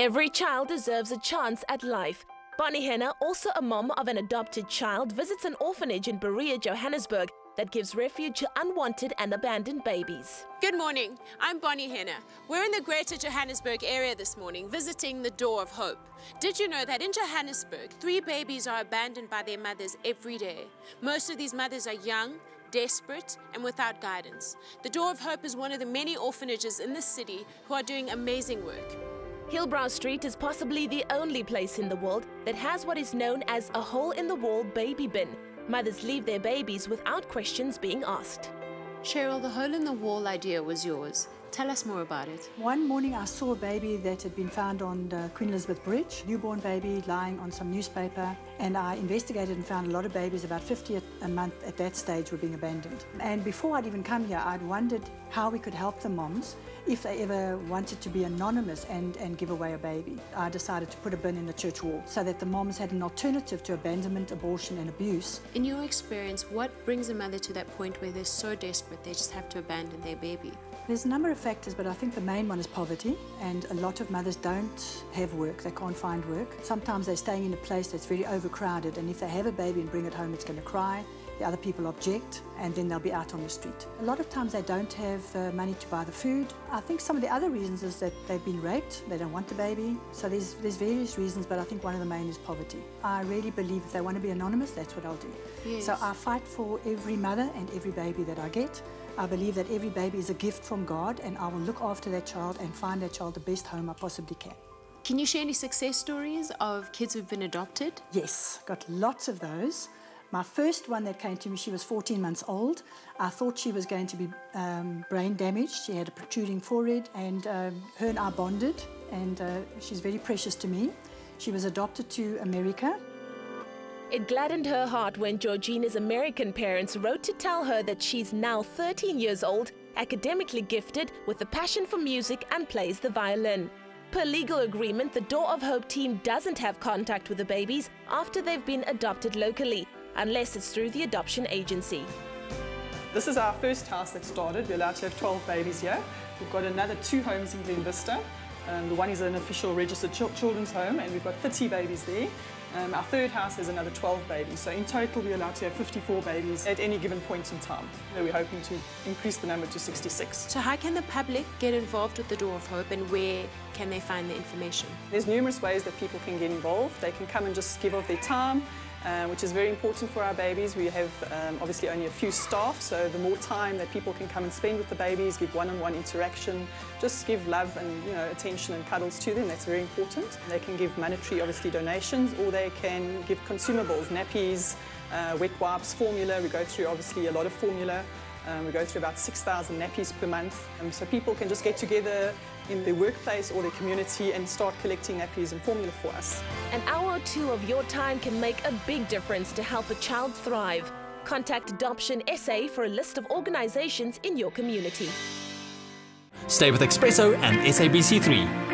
Every child deserves a chance at life. Bonnie Henna, also a mom of an adopted child, visits an orphanage in Berea, Johannesburg that gives refuge to unwanted and abandoned babies. Good morning, I'm Bonnie Henna. We're in the greater Johannesburg area this morning visiting the Door of Hope. Did you know that in Johannesburg, 3 babies are abandoned by their mothers every day? Most of these mothers are young, desperate and without guidance. The Door of Hope is one of the many orphanages in the city who are doing amazing work. Hillbrow Street is possibly the only place in the world that has what is known as a hole-in-the-wall baby bin. Mothers leave their babies without questions being asked. Cheryl, the hole-in-the-wall idea was yours. Tell us more about it. One morning I saw a baby that had been found on the Queen Elizabeth Bridge, newborn baby lying on some newspaper, and I investigated and found a lot of babies, about 50 a month at that stage, were being abandoned. And before I'd even come here, I'd wondered how we could help the moms if they ever wanted to be anonymous and give away a baby. I decided to put a bin in the church wall so that the moms had an alternative to abandonment, abortion and abuse. In your experience, what brings a mother to that point where they're so desperate they just have to abandon their baby? There's a number of factors, but I think the main one is poverty, and a lot of mothers don't have work, they can't find work. Sometimes they're staying in a place that's very overcrowded, and if they have a baby and bring it home, it's going to cry. The other people object, and then they'll be out on the street. A lot of times they don't have money to buy the food. I think some of the other reasons is that they've been raped, they don't want the baby. So there's various reasons, but I think one of the main is poverty. I really believe if they want to be anonymous, that's what I'll do. Yes. So I fight for every mother and every baby that I get. I believe that every baby is a gift from God, and I will look after that child and find that child the best home I possibly can. Can you share any success stories of kids who've been adopted? Yes, got lots of those. My first one that came to me, she was 14 months old. I thought she was going to be brain damaged. She had a protruding forehead, and her and I bonded, and she's very precious to me. She was adopted to America. It gladdened her heart when Georgina's American parents wrote to tell her that she's now 13 years old, academically gifted, with a passion for music and plays the violin. Per legal agreement, the Door of Hope team doesn't have contact with the babies after they've been adopted locally, unless it's through the adoption agency. This is our first house that started. We're allowed to have 12 babies here. We've got another 2 homes in Glen Vista. The one is an official registered children's home, and we've got 30 babies there. Our third house has another 12 babies, so in total we're allowed to have 54 babies at any given point in time. We're hoping to increase the number to 66. So how can the public get involved with the Door of Hope, and where can they find the information? There's numerous ways that people can get involved. They can come and just give of their time, which is very important for our babies. We have obviously only a few staff, so the more time that people can come and spend with the babies, give one-on-one interaction, just give love and attention and cuddles to them, that's very important. They can give monetary, obviously, donations, or they can give consumables, nappies, wet wipes, formula. We go through obviously a lot of formula. We go through about 6,000 nappies per month. So people can just get together in their workplace or their community and start collecting nappies and formula for us. An hour or 2 of your time can make a big difference to help a child thrive. Contact Adoption SA for a list of organizations in your community. Stay with Expresso and SABC3.